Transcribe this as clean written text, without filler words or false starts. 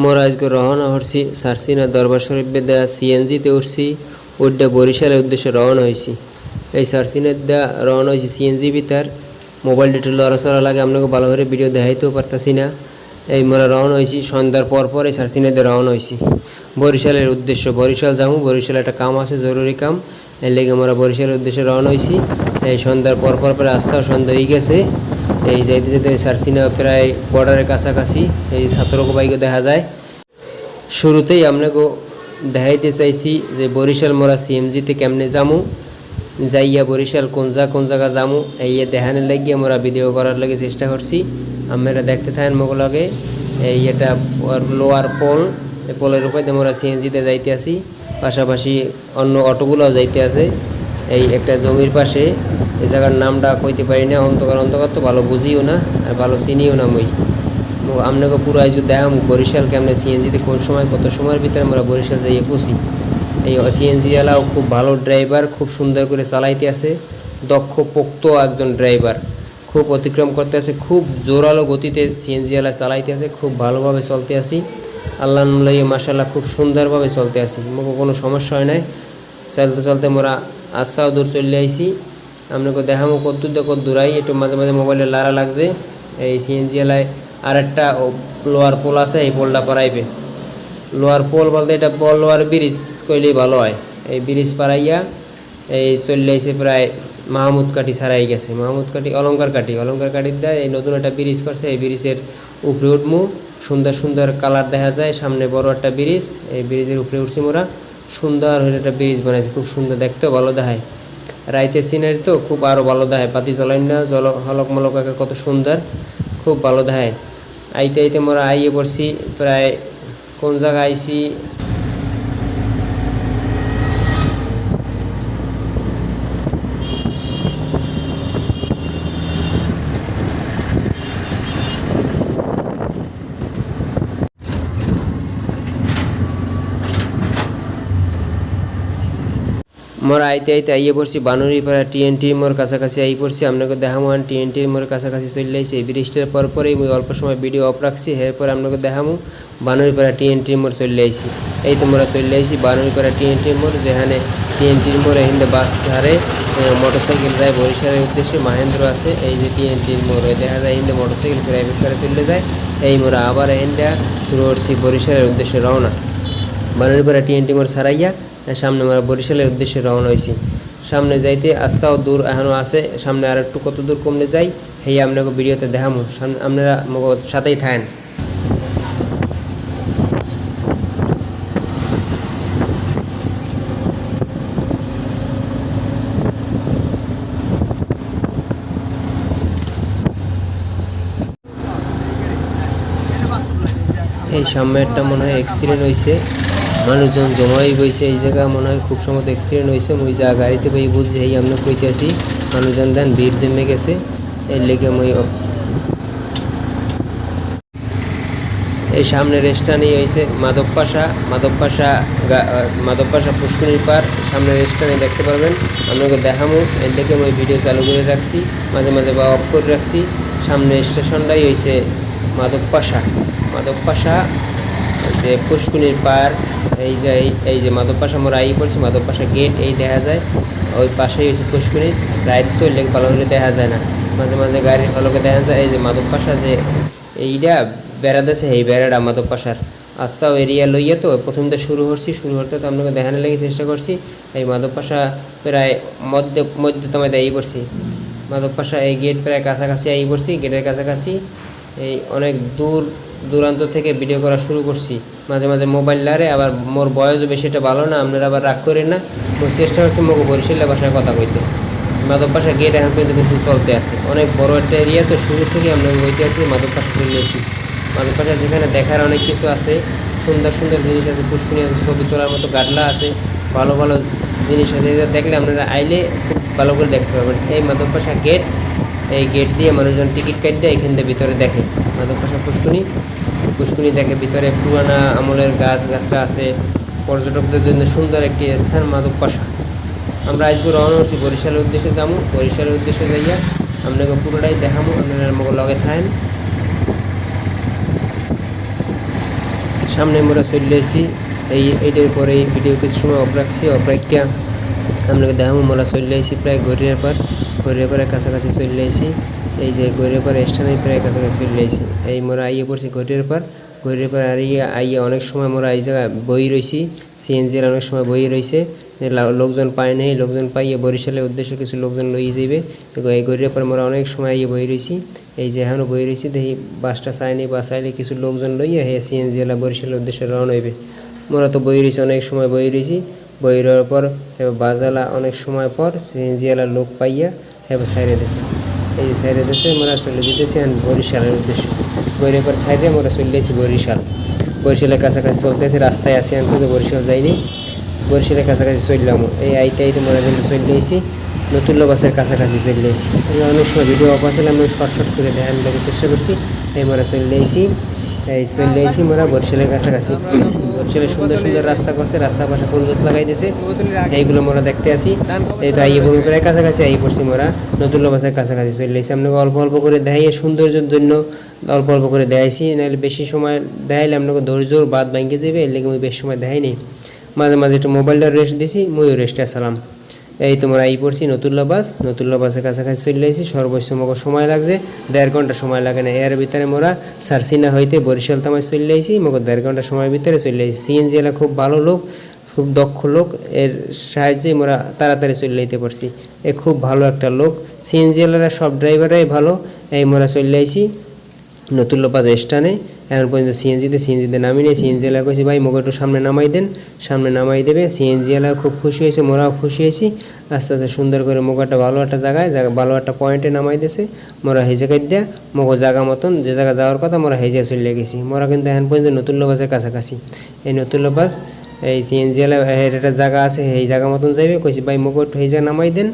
মোরা আজকে রওনা হচ্ছি সারসিনা দরবার শরীফে দেয়া সিএনজিতে উঠছি ওইটা বরিশালের উদ্দেশ্যে রওনা হয়েছি। এই সারসিনার দেয়া রওনা হয়েছি সিএনজি ভিতর মোবাইলটা একটু লড়াচড়া লাগে, আপনাকে ভালোভাবে ভিডিও দেখাইতেও পারতাছি না। এই মোরা রওনা হয়েছি সন্ধ্যার পর এই সারসিনা দিয়ে রওনা হয়েছি বরিশালের উদ্দেশ্য। বরিশাল যাবো, বরিশালে একটা কাম আছে, জরুরি কাম, এর লেগে মোরা বরিশালের উদ্দেশ্যে রওনা হয়েছি। এই সন্ধ্যার পর প্রায় আস্তে সন্ধ্যা হয়ে গেছে। এই যাইতে যেতে সারসিনা প্রায় বর্ডারের কাছাকাছি। এই ছাত্রক বাইকে দেখা যায়। শুরুতেই আপনাকে দেখাইতে চাইছি যে বরিশাল মোরা সিএমজিতে কেমনে যামু, যাইয়া বরিশাল কোন জায়গা যামু এই দেখানোর লাগিয়ে মোরা ভিডিও করার লাগে চেষ্টা করছি। আপনারা দেখতে থাকেন মোগ লগে। এই এটা লোয়ার পোল, এই পোলের উপরে মোরা সিএনজিতে যাইতে আসি, পাশাপাশি অন্য অটোগুলোও যাইতে আছে। এই একটা জমির পাশে, এই জায়গার নামটা কইতে পারি না, অন্ধকার তো ভালো বুঝিও না আর ভালো চিনিও না। আপনাকে পুরো আজ দেখাম বরিশাল কেমনে সিএনজিতে কোন সময় কত সময়ের ভিতরে আমরা বরিশাল যাইয়ে পৌঁছি। এই সিএনজি এলাও খুব ভালো ড্রাইভার, খুব সুন্দর করে চালাইতে আছে, দক্ষ পোক্ত একজন ড্রাইভার, খুব অতিক্রম করতে আছে, খুব জোরালো গতিতে সিএনজি এলা চালাইতে আছে, খুব ভালোভাবে চলতে আসি। আল্লাহ লাইয়ে মাশাল্লাহ খুব সুন্দরভাবে চলতে আসি, মুখে কোনো সমস্যা হয় নাই। চলতে চলতে মোরা আসাও দূর চলে আইসি। আপনাকে দেখামো কত দূরাই, একটু মাঝে মাঝে মোবাইলে লারা লাগছে। এই সিএনজি এলায় আর একটা লোয়ার পোল আছে, এই পোলটা পারাইবে। লোয়ার পোল বলতে এটা লোয়ার ব্রিজ কইলেই ভালো হয়। এই ব্রিজ পারাইয়া এই চলে আইসে প্রায় মাহমুদ কাঠি ছাড়াই গেছে, মাহমুদ কাঠি অলঙ্কার কাঠির দেয় এই নতুন একটা ব্রিজ করছে। এই ব্রিজের উপরে উঠমু, সুন্দর সুন্দর কালার দেখা যায়, সামনে বড় একটা ব্রিজ। এই ব্রিজের উপরে উঠছি মোরা, সুন্দর হয়ে একটা ব্রিজ বানাইছে, খুব সুন্দর, দেখতেও ভালো দেখায়। রাইতের সিনারি তো খুব আরও ভালো দেখায়, পাতি জ্বলাই না, হলক মলক কত সুন্দর, খুব ভালো দেখায়। আইতে মোরা আইয়ে পড়ছি প্রায় কোন জায়গায় আইছি, মোরা আইতে আইয়ে পড়ছি বানুরিপাড়া টিএনটির মোর কাছাকাছি আই পড়ছি। আপনাকে দেখামো টিএনটির মোর কাছাকাছি চলে আইছি। এই ব্রিজটার পরেই মুই অল্প সময় ভিডিও অফ রাখছি, এরপরে আপনাকে দেখামো বানুরিপাড়া টিএনটির মোর চলে আইছি। এই তো মোরা চলে আইছি বানুরিপাড়া টিএনটির মোর, যেখানে টিএনটির মোর এখানে বাস ছাড়ে, মোটরসাইকেল যায় বরিশালের উদ্দেশ্যে, মাহেন্দ্র আছে। এই যে টিএনটির মোর দেখা যায় এখানে মোটরসাইকেল প্রাইভেট কারে চলে যায়। এই মোরা আবার এখানে শুরু করছি বরিশালের উদ্দেশ্যে রওনা। বানুরিপাড়া টিএনটি মোর ছাড়াইয়া সামনে আমরা বরিশালের উদ্দেশ্যে রওনা হয়েছি। সামনে যাইতে আসাও দূর এখনও আছে, সামনে আর একটু কত দূর কমলে যাই হেই আপনাকে ভিডিওতে দেখামো, আপনারা সাথেই থাকেন। এই সামনে একটা মনে হয় অ্যাক্সিডেন্ট হয়েছে, মানুষজন জমাই বইছে এই জায়গা, মনে হয় খুব সম্ভবত অ্যাক্সিডেন্ট হয়েছে। মুই যা গাড়িতে বই বুঝছি এই আমরা কইতে আসি, মানুষজন দেন ভিড় জমে গেছে, এর লেগে মই এই সামনে রেস্টুরেন্টই হয়েছে মাধবপাশা পুষ্করিণীর পার, সামনে রেস্টুরেন্টে দেখতে পারবেন। আপনাকে দেখামো, এর লেগে মই ভিডিও চালু করে রাখছি, মাঝে মাঝে বা অফ করে রাখছি। সামনে স্টেশনটাই হয়েছে মাধবপাশা যে পুষ্করিণীর পার। এই যে মাধবপাশা মোরা আই পড়ছি, মাধবপাশা গেট এই দেখা যায়, ওই পাশেই হয়েছে পুষ্করিণী। রাইত তো লেগ ভালো করে দেখা যায় না, মাঝে মাঝে গাড়ির ভালোকে দেখা যায়। এই যে মাধবপাশা যে এইটা বেড়াতেছে, এই বেড়াটা মাধবপাশার আচ্ছা এরিয়া লইয়া তো প্রথমটা শুরু করতে তো আপনাকে দেখানোর লাগে চেষ্টা করছি। এই মাধবপাশা প্রায় মধ্যতমায় আই পড়ছি, মাধবপাশা এই গেট প্রায় কাছাকাছি আই পড়ছি, গেটের কাছাকাছি। এই অনেক দূরান্ত থেকে ভিডিও করা শুরু করছি, মাঝে মাঝে মোবাইল লারে, আবার মোর বয়সও বেশি এটা ভালো না, আপনারা আবার রাগ করেন না। মোর চেষ্টা করছি মোকে বরিশালের ভাষায় কথা কইতে। মাধবপাশা গেট এখন পর্যন্ত কিন্তু চলতে আছে, অনেক বড় একটা এরিয়া তো, শুরু থেকে আমরা বইতে আসি, মাধবপাশা চলে আসি। মাধবপাশা যেখানে দেখার অনেক কিছু আছে, সুন্দর সুন্দর জিনিস আছে, পুষ্করিণী আছে, ছবি তোলার মতো গাডলা আছে, ভালো ভালো জিনিস আছে, দেখলে আপনারা আইলে খুব ভালো করে দেখতে পারবেন। এই মাধবপাশা গেট, এই গেট দিয়ে মানুষজন টিকিট কাটতে এখান থেকে ভিতরে দেখে মাধবপাশা পুষ্করিণী দেখে। ভিতরে পুরানা আমলের গাছরা আছে, পর্যটকদের জন্য সুন্দর একটি স্থান মাধবপাশা। আমরা আজকে রওনা হচ্ছি বরিশালের উদ্দেশ্যে যাবো, বরিশালের উদ্দেশ্যে যাইয়া আপনাকে পুরোটাই দেখাবো, আপনারা লগে থাকেন। সামনে মোরা চলে আসি এইটার পরে এই ভিডিও কিছু সময় অফ রাখছি, অফ রাখিয়া আপনাকে দেখাবো মোরা চলে আসি প্রায় গড়িয়ার পাড়ের কাছাকাছি চলে আসি। এই যে গড়িয়ার পাড় স্টেশনের প্রায় কাছাকাছি চলে আসি। এই মোরা আইয়ে পড়ছি গড়িয়ার পাড় আর আইয়া অনেক সময় মোরা এই জায়গায় বই রয়েছি, সিএনজি এর অনেক সময় বই রয়েছে, লোকজন পায় নাই, লোকজন পাইয়ে বরিশালের উদ্দেশ্যে কিছু লোকজন লইয়ে যাইবে। এই গড়িয়ার পাড় মোরা অনেক সময় আইয়ে বই রয়েছি। এই যে এখনও বই রয়েছি, দেখি বাসটা চাইনি, বাস আইলে কিছু লোকজন লইয়া হে সিএনজি এলা বরিশালের উদ্দেশ্যে রওনা হইবে। মোরা তো বই রয়েছি, অনেক সময় বই রয়েছি। বই রওয়ার পর বাজালা অনেক সময় পর সিএনজি এলা লোক পাইয়া এবার সাইরে দিয়েছে। এই যে সাইরে দিয়েছে, মোরা চলে যেতেছি বরিশালের উদ্দেশ্যে। বইয়ের পর সাইডে মোরা চলে গেছি বরিশালের কাছাকাছি চলতেছে, রাস্তায় আছি, আমি তো বরিশাল যাইনি, বরিশালের কাছাকাছি চললাম। এই আইতে মোরা কিন্তু চলে এসেছি নতুল্লা বাসের কাছাকাছি চলে এসেছি। অনেক সময় ভিডিও অফ আসলে আমরা শর্ট করে দেখার লাগে চেষ্টা করছি। এই মোরা চলে এসেছি মোরা বরিশালের কাছাকাছি। বরিশালের সুন্দর সুন্দর রাস্তা করছে, রাস্তা পাশে ফুল গাছ লাগাই দিয়েছে, এইগুলো মোরা দেখতে আসি। এই তো আইয়ে পড়বো প্রায় কাছাকাছি আই পড়ছি মোরা নতুল্লা বাসের কাছাকাছি চলে এসেছি। আপনাকে অল্প অল্প করে দেখাই, সৌন্দর্যের জন্য অল্প অল্প করে দেখাইছি, নাহলে বেশি সময় দেখাইলে আপনাকে ধৈর্য বাদ ভাঙে যাবে, এর লেগে আমি বেশি সময় দেখাইনি। মাঝে মাঝে একটু মোবাইলটা রেস্ট দিছি, ময়ও রেস্টে আসলাম। এই তোমরা আই পড়ছি নতুল্লা বাসের কাছাকাছি চলে আসি। সর্বোচ্চ মোকে সময় লাগছে 1.5 ঘন্টা সময় লাগে না। এর ভিতরে মোরা সারসিনা হইতে বরিশাল তামায় চলে আসি, মোকে 1.5 ঘন্টা সময়ের ভিতরে চলে আসি। সিএনজি এলা খুব ভালো লোক, খুব দক্ষ লোক, এর সাহায্যে মোরা তাড়াতাড়ি চলে যেতে পারছি। এ খুব ভালো একটা লোক, সিএনজি এলারা সব ড্রাইভাররাই ভালো। এই মোরা চলে আসি নতুল্লা বাস স্ট্যান্ডে। এখন পর্যন্ত সিএনজিতে নামি নেই। সিএনজি এলা কইছি ভাই মোকে একটু সামনে নামাই দেন, সামনে নামাই দেবে। সিএনজি এলা খুব খুশি হয়েছে, মোরাও খুশি হয়েছি। আস্তে আস্তে সুন্দর করে মোকে একটা ভালো একটা জায়গায় ভালো একটা পয়েন্টে নামাই দিয়েছে। মোরা সেই জায়গায় দিয়া মোকে জায়গা মতন যে জায়গা যাওয়ার কথা মোরা সেই জায়গায় চলে গেছি। মোরা কিন্তু এখন পর্যন্ত নতুল্লা বাসের কাছাকাছি। এই নতুল্লা বাস এই সিএনজি এলা একটা জায়গা আছে, এই জায়গা মতন যাইবে। কইছি ভাই মোকে একটু সেই জায়গা নামাই দেন।